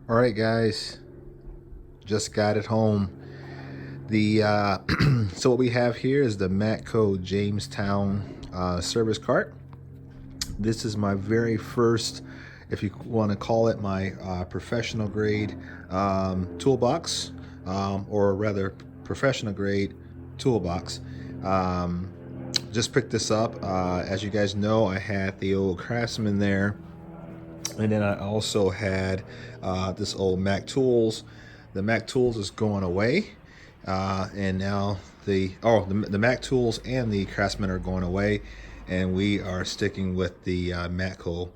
All right, guys, just got it home. The so what we have here is the Matco Jamestown service cart. This is my very first, if you want to call it, my professional grade toolbox, or rather professional grade toolbox. Just picked this up. As you guys know, I had the old Craftsman there. And then I also had this old Mac Tools. The Mac Tools is going away, and now the Mac Tools and the Craftsman are going away, and we are sticking with the Matco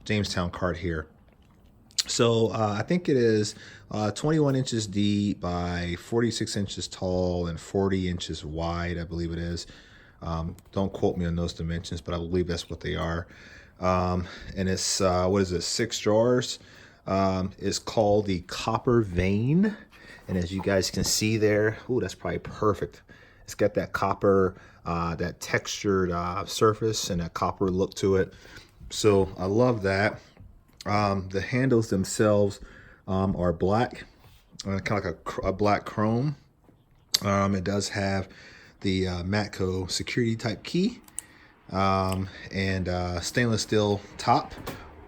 Jamestown cart here. So I think it is 21 inches deep by 46 inches tall and 40 inches wide, I believe it is. Don't quote me on those dimensions, but I believe that's what they are. And it's what is it, 6 drawers. It's called the copper vein, and as you guys can see there, ooh, that's probably perfect. It's got that copper, that textured surface and that copper look to it, so I love that. The handles themselves are black, kind of like a black chrome. It does have the Matco security type key, and stainless steel top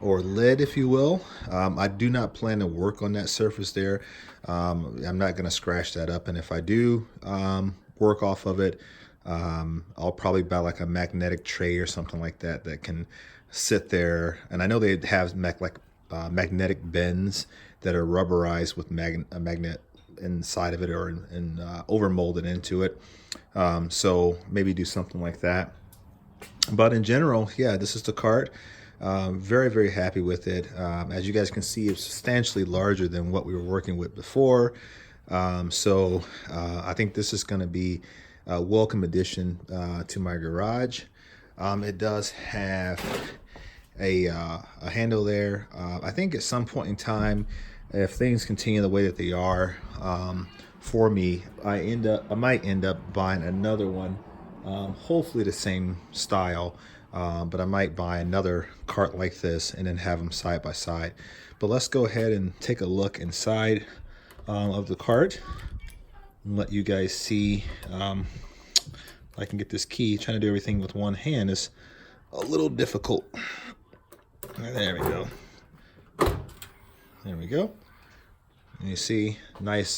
or lid, if you will. I do not plan to work on that surface there. I'm not going to scratch that up, and if I do work off of it, I'll probably buy like a magnetic tray or something like that that can sit there. And I know they have magnetic bends that are rubberized with a magnet inside of it, or over molded into it. So maybe do something like that. But in general, yeah, this is the cart. Very, very happy with it. As you guys can see, it's substantially larger than what we were working with before. So I think this is going to be a welcome addition to my garage. It does have a handle there. I think at some point in time, if things continue the way that they are, for me, I might end up buying another one. Hopefully the same style, but I might buy another cart like this and then have them side by side. But let's go ahead and take a look inside of the cart and let you guys see. I can get this key. Trying to do everything with one hand is a little difficult. There we go. There we go. And you see nice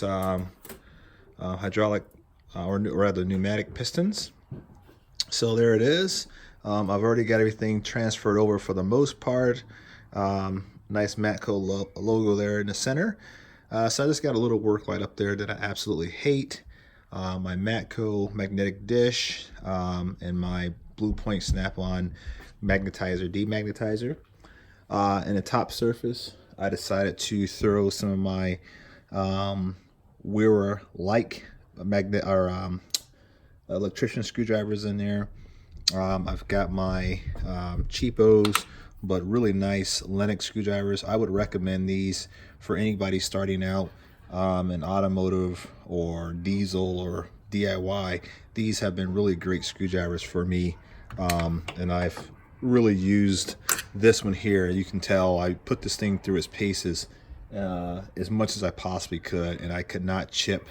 hydraulic, or rather pneumatic pistons. So there it is. I've already got everything transferred over for the most part. Nice Matco logo there in the center. So I just got a little work light up there that I absolutely hate. My Matco magnetic dish, and my Blue Point Snap-on magnetizer, demagnetizer. And the top surface, I decided to throw some of my Wearer-like magnet or electrician screwdrivers in there. I've got my cheapos but really nice Lennox screwdrivers. I would recommend these for anybody starting out in automotive or diesel or DIY. These have been really great screwdrivers for me, and I've really used this one here. You can tell I put this thing through its paces as much as I possibly could, and I could not chip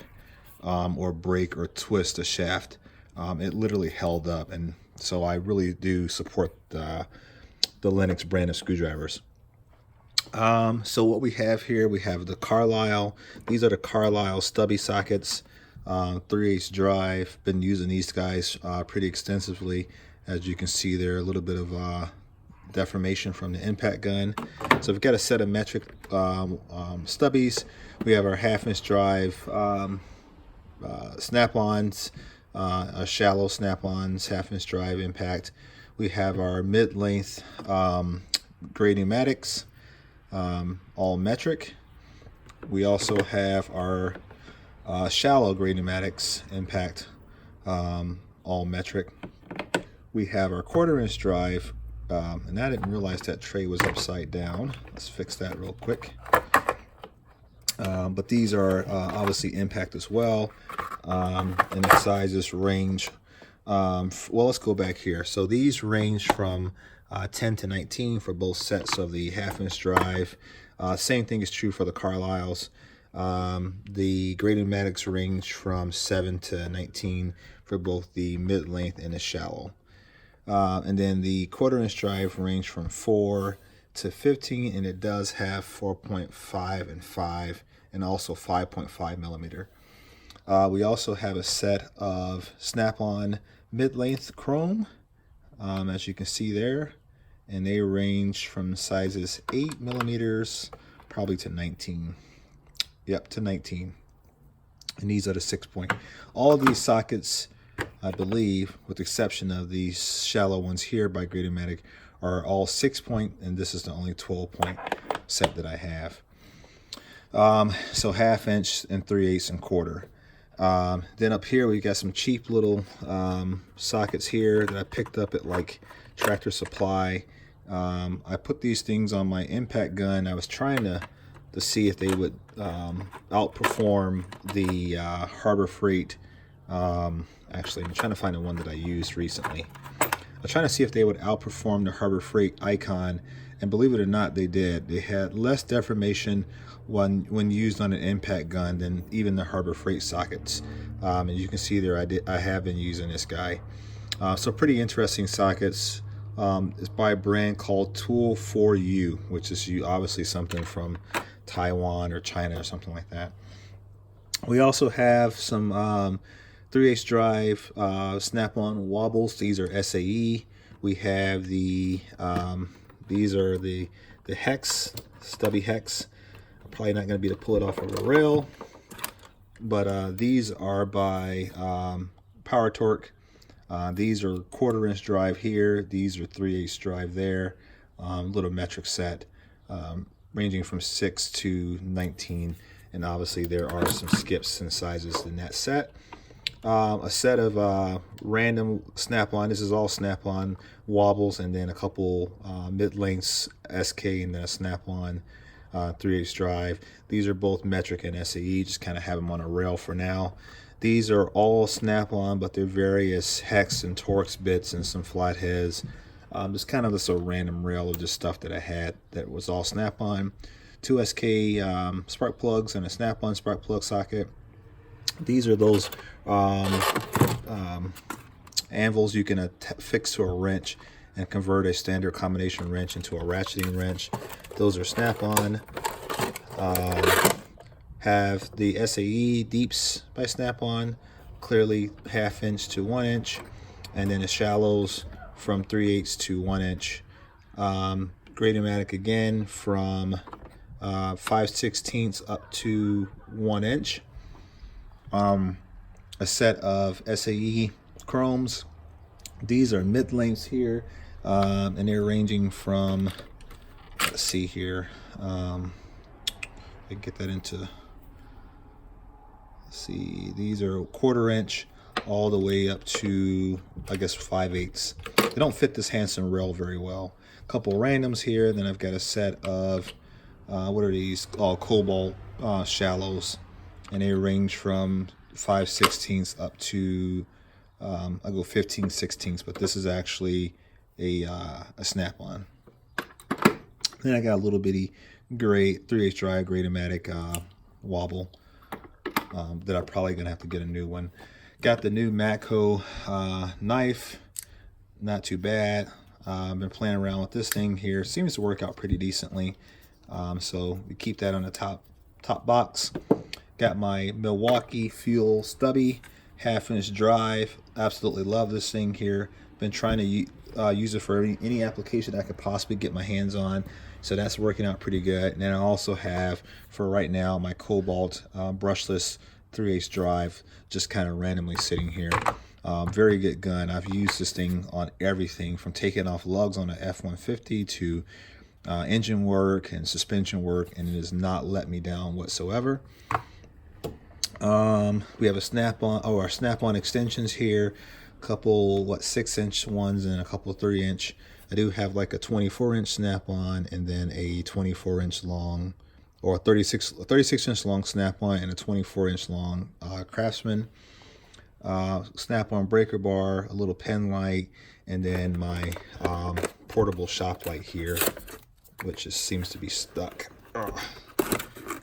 or break or twist a shaft. It literally held up, and so I really do support the Lennox brand of screwdrivers. So what we have here, we have the Carlisle. These are the Carlisle Stubby sockets, 3/8 drive. Been using these guys pretty extensively. As you can see there, a little bit of deformation from the impact gun. So we've got a set of metric stubbies. We have our 1/2-inch drive snap-ons, shallow snap-ons, 1/2-inch drive impact. We have our mid-length gray pneumatics, all metric. We also have our shallow gray pneumatics impact, all metric. We have our 1/4-inch drive, and I didn't realize that tray was upside down. Let's fix that real quick. But these are obviously impact as well, and the sizes range. Well, let's go back here. So these range from 10 to 19 for both sets of the 1/2-inch drive. Same thing is true for the Carlisles. The gray pneumatics range from 7 to 19 for both the mid-length and the shallow. And then the 1/4-inch drive range from 4 to 15, and it does have 4.5 and 5, and also 5.5 millimeter. We also have a set of snap-on mid-length chrome, as you can see there, and they range from sizes 8 millimeters probably to 19. Yep, to 19. And these are the 6-point. All of these sockets, I believe, with the exception of these shallow ones here by Gray Pneumatic, are all 6-point, and this is the only 12-point set that I have. So 1/2-inch and 3/8 and 1/4. Then up here we got some cheap little sockets here that I picked up at like Tractor Supply. I put these things on my impact gun. I was trying to see if they would outperform the Harbor Freight. Actually, I'm trying to find the one that I used recently. I'm trying to see if they would outperform the Harbor Freight Icon, and believe it or not, they did. They had less deformation when used on an impact gun than even the Harbor Freight sockets. And you can see there, I have been using this guy. So pretty interesting sockets. It's by a brand called Tool 4U, which is obviously something from Taiwan or China or something like that. We also have some 3/8 drive snap-on wobbles. These are SAE. We have the these are the hex, stubby hex. I'm probably not going to be able to pull it off of a rail, but these are by Power Torque. These are 1/4-inch drive here. These are 3/8 drive there. Little metric set, ranging from 6 to 19, and obviously there are some skips and sizes in that set. A set of random snap-on. This is all snap-on wobbles, and then a couple mid-lengths SK, and then a snap-on 3/8 drive. These are both metric and SAE. Just kind of have them on a rail for now. These are all snap-on, but they're various hex and Torx bits and some flatheads. Just kind of a random rail of just stuff that I had that was all snap-on. 2 SK spark plugs and a snap-on spark plug socket. These are those anvils you can fix to a wrench and convert a standard combination wrench into a ratcheting wrench. Those are snap-on. Have the Sae Deeps by Snap-on, clearly 1/2-inch to 1-inch, and then the shallows from 3/8 to 1-inch. Gray Pneumatic again from 5/16 up to 1-inch. A set of SAE chromes. These are mid-lengths here, and they're ranging from, let's see here, I get that into, let's see, these are 1/4-inch all the way up to, I guess, 5/8. They don't fit this Hanson rail very well. A couple randoms here. Then I've got a set of what are these? All cobalt shallows, and they range from 5/16 up to I go 15/16, but this is actually a snap-on. Then I got a little bitty gray 3/8 drive Gray Pneumatic wobble that I'm probably gonna have to get a new one. Got the new Matco knife, not too bad. I've been playing around with this thing here. Seems to work out pretty decently. So we keep that on the top box. Got my Milwaukee Fuel Stubby 1/2-inch drive. Absolutely love this thing here. Been trying to use it for any application I could possibly get my hands on. So that's working out pretty good. And then I also have, for right now, my Cobalt brushless 3/8 drive just kind of randomly sitting here. Very good gun. I've used this thing on everything from taking off lugs on an F-150 to engine work and suspension work, and it has not let me down whatsoever. We have a snap-on, our snap-on extensions here, a couple 6-inch ones and a couple 3-inch. I do have like a 24-inch snap-on, and then a 24-inch long, or 36-inch long snap-on, and a 24-inch long Craftsman. Snap-on breaker bar, a little pen light, and then my portable shop light here, which just seems to be stuck.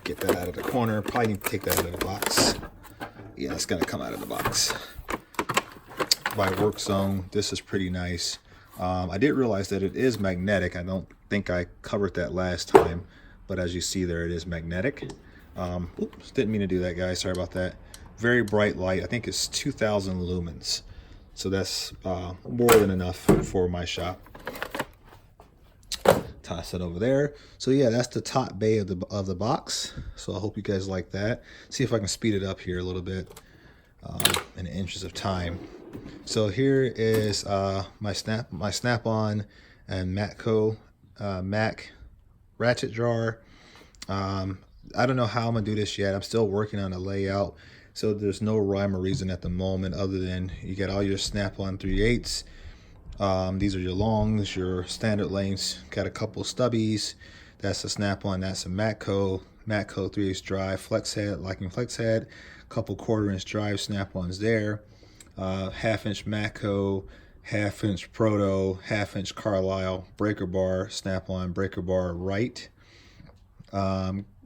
Get that out of the corner. Probably need to take that out of the box. Yeah, it's gonna come out of the box. By Work Zone, this is pretty nice. I did realize that it is magnetic. I don't think I covered that last time, but as you see there, it is magnetic. Oops, didn't mean to do that, guys. Sorry about that. Very bright light. I think it's 2,000 lumens. So that's more than enough for my shop. Toss it over there. So yeah, that's the top bay of the box. So I hope you guys like that. See if I can speed it up here a little bit in the interest of time. So here is my Snap-on and Matco Mac Ratchet Drawer. I don't know how I'm gonna do this yet. I'm still working on the layout, so there's no rhyme or reason at the moment other than you get all your Snap-on 3/8. These are your longs, your standard lengths. Got a couple stubbies. That's a Snap-on. That's a Matco 3/8 drive flex head, locking flex head. Couple 1/4-inch drive Snap-ons there. 1/2-inch Matco, 1/2-inch Proto, 1/2-inch Carlisle breaker bar, Snap-on breaker bar right.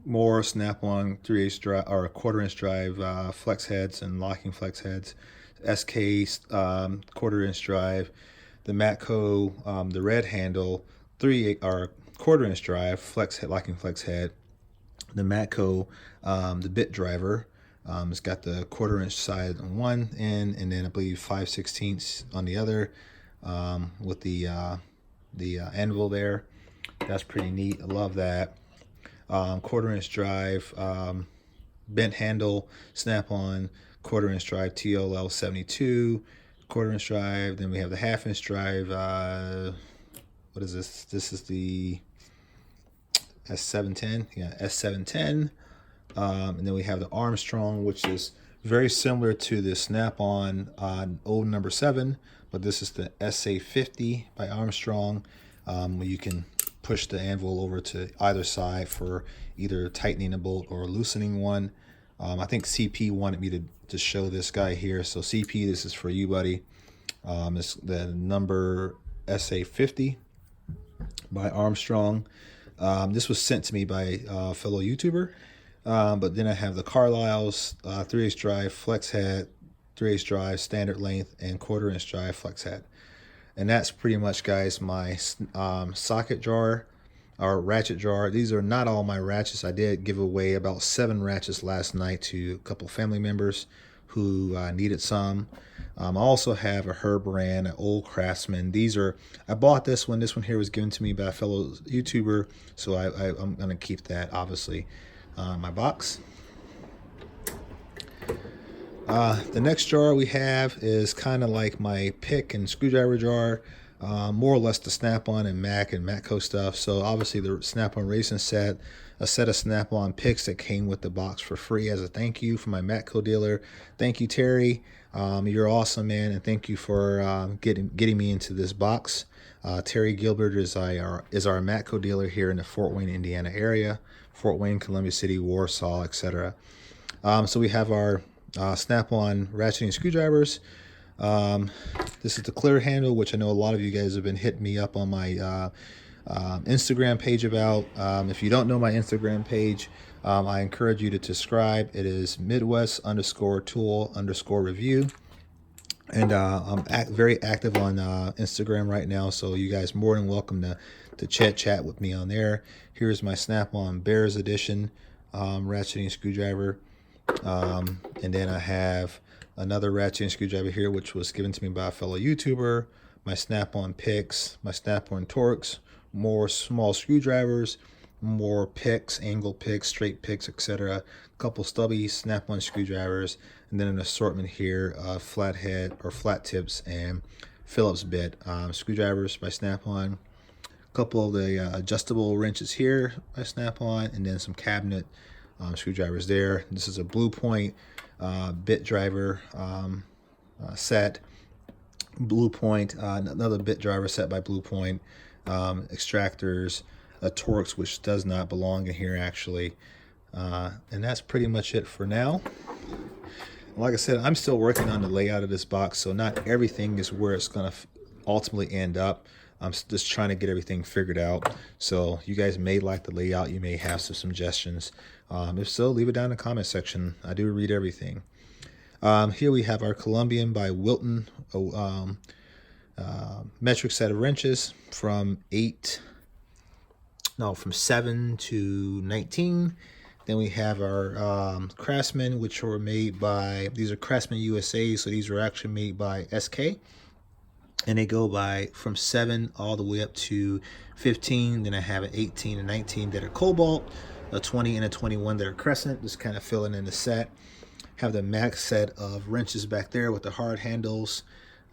More Snap-on 3/8 drive or 1/4-inch drive flex heads and locking flex heads. SK 1/4-inch drive. The Matco, the red handle 3/8 or 1/4-inch drive flex head, locking flex head. The Matco, the bit driver. It's got the 1/4-inch side on one end, and then I believe 5/16 on the other, with the anvil there. That's pretty neat. I love that. 1/4-inch drive, bent handle, Snap-on 1/4-inch drive TLL 72, 1/4-inch drive. Then we have the 1/2-inch drive. What is this? This is the S710. Yeah, S710. And then we have the Armstrong, which is very similar to the Snap-on old number 7, but this is the SA50 by Armstrong, where you can push the anvil over to either side for either tightening a bolt or loosening one. I think CP wanted me to show this guy here, so CP, this is for you, buddy. It's the number SA50 by Armstrong. This was sent to me by a fellow YouTuber. But then I have the Carlisle's 3/8 drive flex head, 3/8 drive standard length, and 1/4-inch drive flex head. And that's pretty much, guys, my socket drawer or ratchet drawer. These are not all my ratchets. I did give away about 7 ratchets last night to a couple family members who needed some. I also have a Herb brand, an old Craftsman. I bought this one. This one here was given to me by a fellow YouTuber, so I'm gonna keep that, obviously. My box. The next jar we have is kind of like my pick and screwdriver jar, more or less the Snap-on and Mac and Matco stuff. So obviously the Snap-on racing set, a set of Snap-on picks that came with the box for free as a thank you from my Matco dealer. Thank you, Terry. You're awesome, man, and thank you for getting me into this box. Terry Gilbert is our Matco dealer here in the Fort Wayne, Indiana area. Fort Wayne, Columbia City, Warsaw, etc. So we have our Snap-on ratcheting screwdrivers. This is the clear handle, which I know a lot of you guys have been hitting me up on my Instagram page about. If you don't know my Instagram page, I encourage you to subscribe. It is Midwest_tool_review. And I'm very active on Instagram right now, so you guys more than welcome to chat with me on there. Here's my Snap-on Bears Edition ratcheting screwdriver. And then I have another ratcheting screwdriver here, which was given to me by a fellow YouTuber. My Snap-on picks, my Snap-on Torx, more small screwdrivers, more picks, angle picks, straight picks, etc. A couple stubby Snap-on screwdrivers, and then an assortment here of flathead or flat tips and Phillips bit screwdrivers by Snap-on. A couple of the adjustable wrenches here by Snap-on, and then some cabinet screwdrivers there. This is a Blue Point bit driver set. Blue Point, another bit driver set by Blue Point. Extractors, a Torx, which does not belong in here actually. And that's pretty much it for now. Like I said, I'm still working on the layout of this box, so not everything is where it's going to ultimately end up. I'm just trying to get everything figured out. So you guys may like the layout. You may have some suggestions. If so, leave it down in the comment section. I do read everything. Here we have our Colombian by Wilton metric set of wrenches from 7 to 19. Then we have our Craftsman, which were made by, these are Craftsman USA, so these were actually made by SK. And they go by from 7 all the way up to 15. Then I have an 18 and 19 that are Cobalt, a 20 and a 21 that are Crescent, just kind of filling in the set. Have the max set of wrenches back there with the hard handles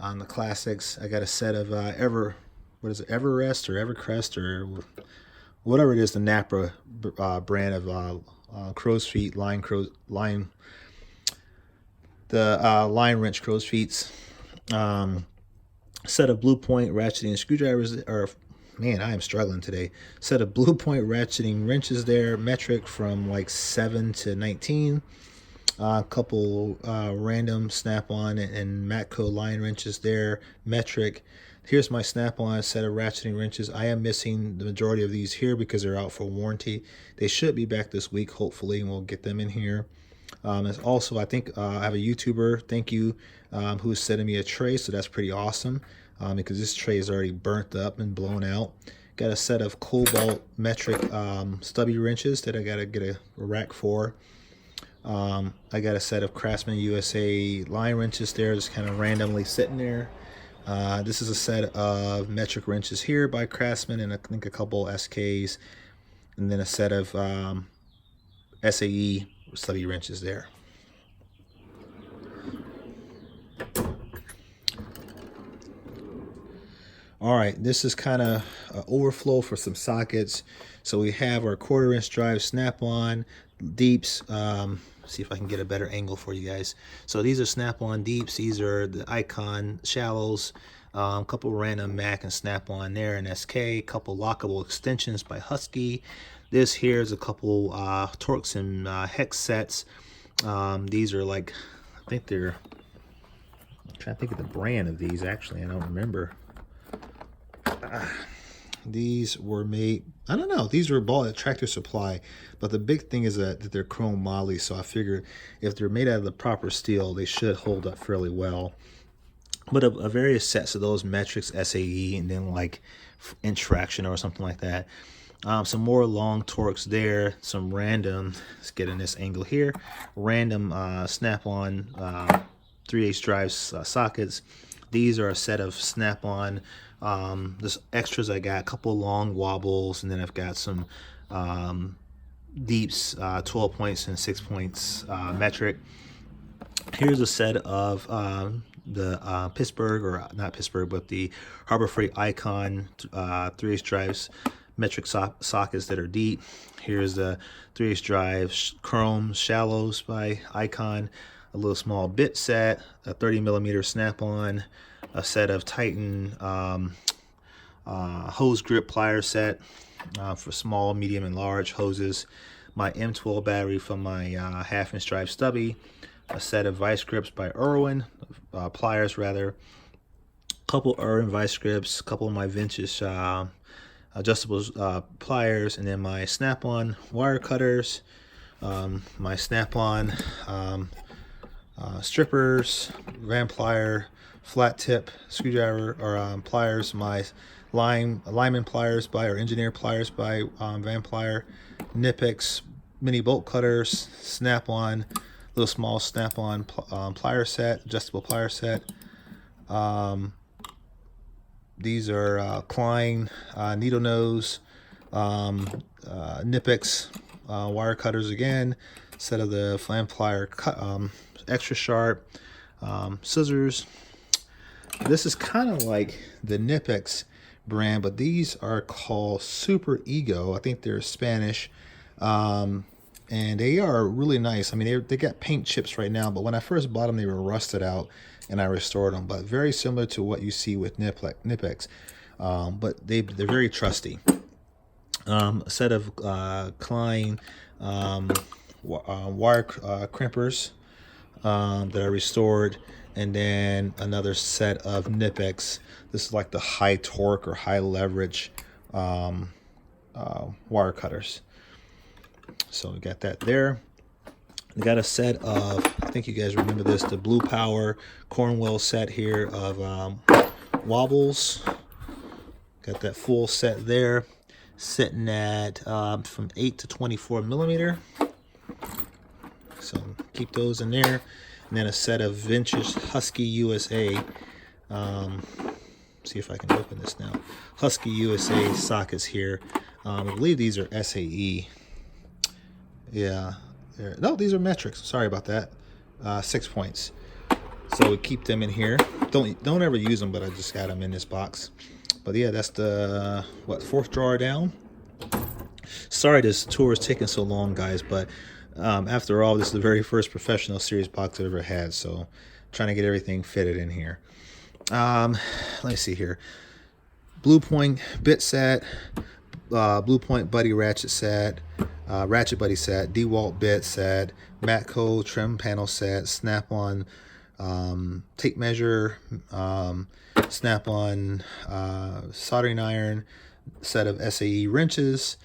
on the classics. I got a set of Everest or Evercrest or whatever it is, the Napa brand of crow's feet, line wrench crow's feet. Set of Blue Point ratcheting screwdrivers, or man, I am struggling today. Set of Blue Point ratcheting wrenches there, metric from like 7 to 19. A couple random Snap-on and Matco line wrenches there, metric. Here's my Snap-on set of ratcheting wrenches. I am missing the majority of these here because they're out for warranty. They should be back this week, hopefully, and we'll get them in here. There's also, I think, I have a YouTuber, thank you, who's sending me a tray, so that's pretty awesome because this tray is already burnt up and blown out. Got a set of Cobalt metric stubby wrenches that I got to get a rack for. I got a set of Craftsman USA line wrenches there, just kind of randomly sitting there. This is a set of metric wrenches here by Craftsman, and I think a couple SKs, and then a set of SAE stubby wrenches there. All right, this is kind of an overflow for some sockets. So we have our 1/4" drive Snap-on Deeps. See if I can get a better angle for you guys. So these are Snap-on Deeps. These are the Icon shallows. A couple random Mac and Snap-on there and SK. A couple lockable extensions by Husky. This here is a couple Torx and Hex sets. These are like, I think they're, I'm trying to think of the brand of these actually. I don't remember. These were made, I don't know, these were bought at Tractor Supply, but the big thing is that they're chrome moly, so I figured if they're made out of the proper steel, they should hold up fairly well. But a various sets of those metrics, SAE, and then like inch fraction or something like that. Some more long Torx there, some random, let's get in this angle here, random Snap-on 3/8 drive sockets. These are a set of Snap-on just extras. I got a couple long wobbles, and then I've got some Deeps 12 points and 6 points metric. Here's a set of the Pittsburgh, or not Pittsburgh, but the Harbor Freight Icon 3/8 drives metric sockets that are deep. Here's the 3/8 drive chrome shallows by Icon, a little small bit set, a 30mm Snap-on, a set of Titan hose grip plier set for small, medium, and large hoses. My M12 battery from my 1/2" drive Stubby. A set of vice grips by Irwin, pliers rather. Couple Irwin vice grips, couple of my vintage adjustable pliers, and then my Snap-on wire cutters, my Snap-on strippers, van plier, flat tip screwdriver or pliers, my Lyman pliers by, or engineer pliers by Van Plier, Knipex mini bolt cutters, Snap-on, little small Snap-on plier set, adjustable plier set. These are Klein needle nose, Knipex wire cutters again, set of the Van Plier extra sharp scissors. This is kind of like the Knipex brand, but these are called Super Ego. I think they're Spanish, and they are really nice. I mean, they got paint chips right now, but when I first bought them, they were rusted out, and I restored them. But very similar to what you see with Knipex, but they're very trusty. A set of Klein wire crimpers. that I restored, and then another set of Nipex. This is like the high torque or high leverage wire cutters. So we got that there. We got a set of, I think you guys remember this, the Blue Power Cornwell set here of wobbles. Got that full set there, sitting at from 8 to 24 millimeter. So keep those in there. And then a set of vintage Husky USA. See if I can open this now. Husky USA sockets here. I believe these are SAE. Yeah. No, these are metrics. Sorry about that. 6 points. So we keep them in here. Don't ever use them, but I just got them in this box. But yeah, that's the fourth drawer down. Sorry this tour is taking so long, guys, but after all, this is the very first professional series box I've ever had, so trying to get everything fitted in here. Let me see here. Blue Point bit set, Blue Point Buddy ratchet set, Ratchet Buddy set, DeWalt bit set, Matco trim panel set, Snap-on tape measure, Snap-on soldering iron, set of SAE wrenches,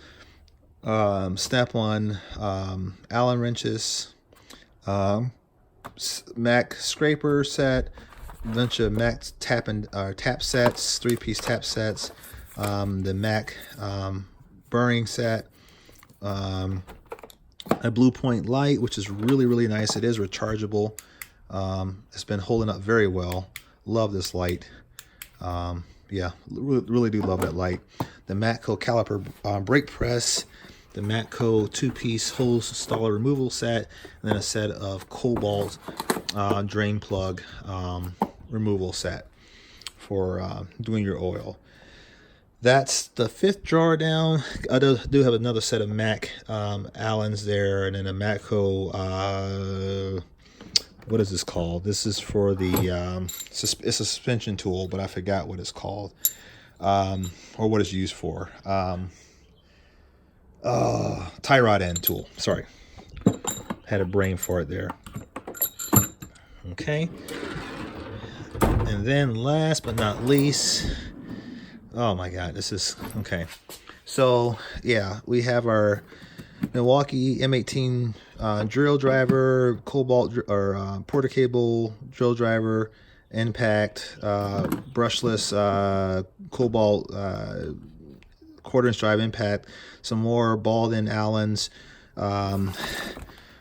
Snap-on Allen wrenches, Mac scraper set, a bunch of Mac tap sets, 3-piece tap sets, the Mac burring set, a Blue Point light, which is really nice. It is rechargeable. It's been holding up very well. Love this light. Yeah, really do love that light. The Matco caliper brake press, the Matco 2-piece hose installer removal set, and then a set of Cobalt drain plug removal set for doing your oil. That's the 5th drawer down. I do have another set of Mac Allens there, and then a Matco, what is this called? This is for the, it's a suspension tool, but I forgot what it's called, or what it's used for. Tie rod end tool, sorry. Had a brain for it there. Okay. And then last but not least, oh my God, this is, okay. So yeah, we have our Milwaukee M18 drill driver, Cobalt or Porter cable drill driver, impact, brushless Cobalt 1/4-inch drive impact, some more balled-in Allens.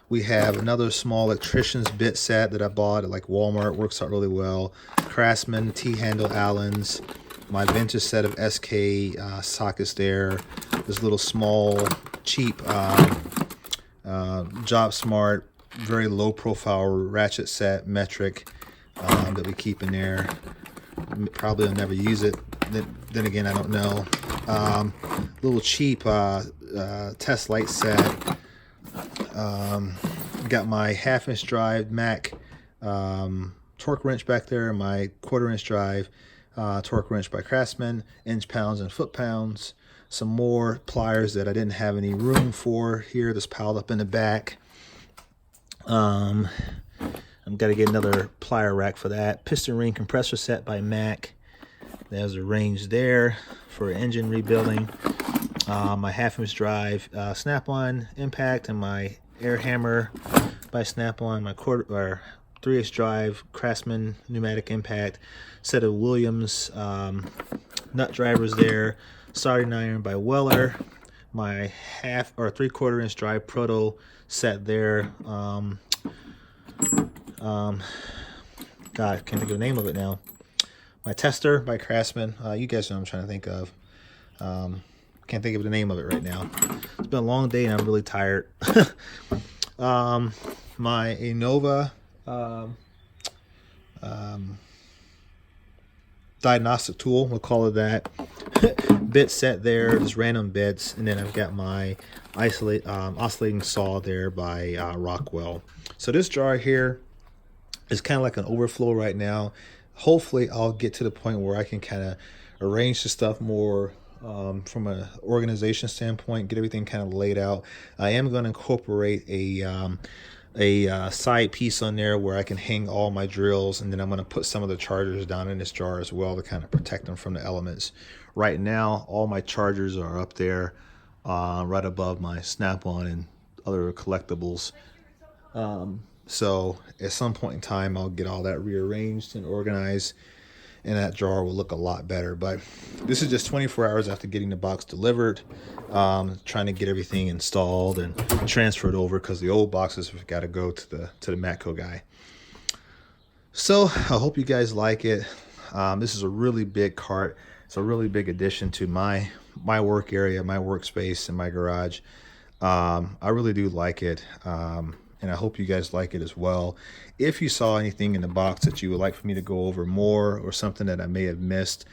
We have another small electrician's bit set that I bought at like Walmart. Works out really well. Craftsman T-handle Allens. My vintage set of SK sockets there. This little small, cheap Job Smart, very low profile ratchet set metric that we keep in there. Probably will never use it. Then again, I don't know. Little cheap test light set. Got my 1/2-inch drive Mac torque wrench back there. My 1/4-inch drive torque wrench by Craftsman, inch pounds and foot pounds. Some more pliers that I didn't have any room for here, that's piled up in the back. I'm gotta get another plier rack for that. Piston ring compressor set by Mac. There's a range there for engine rebuilding. My 1/2-inch drive Snap-on impact, and my air hammer by Snap-on. My 3-inch drive Craftsman pneumatic impact. Set of Williams nut drivers there. Soldering iron by Weller. My 1/2 or 3/4-inch drive Proto set there. God, I can't think of the name of it now. My tester by Craftsman. You guys know what I'm trying to think of. Can't think of the name of it right now. It's been a long day and I'm really tired. My Innova diagnostic tool, we'll call it that. Bit set there, just random bits, and then I've got my oscillating saw there by Rockwell. So this jar here is kind of like an overflow right now. Hopefully I'll get to the point where I can kind of arrange the stuff more from an organization standpoint, get everything kind of laid out. I am going to incorporate a a side piece on there where I can hang all my drills, and then I'm going to put some of the chargers down in this jar as well to kind of protect them from the elements. Right now, all my chargers are up there right above my Snap-on and other collectibles. So at some point in time, I'll get all that rearranged and organized, and that jar will look a lot better. But this is just 24 hours after getting the box delivered, trying to get everything installed and transferred over, because the old boxes have got to go to the Matco guy. So I hope you guys like it. This is a really big cart. It's a really big addition to my work area, my workspace, and my garage. I really do like it, and I hope you guys like it as well. If you saw anything in the box that you would like for me to go over more, or something that I may have missed,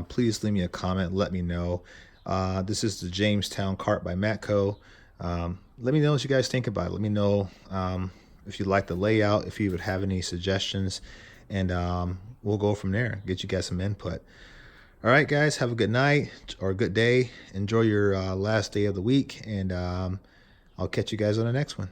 please leave me a comment. Let me know. This is the Jamestown cart by Matco. Let me know what you guys think about it. Let me know if you like the layout, if you would have any suggestions, and we'll go from there. Get you guys some input. All right, guys, have a good night or a good day. Enjoy your last day of the week, and I'll catch you guys on the next one.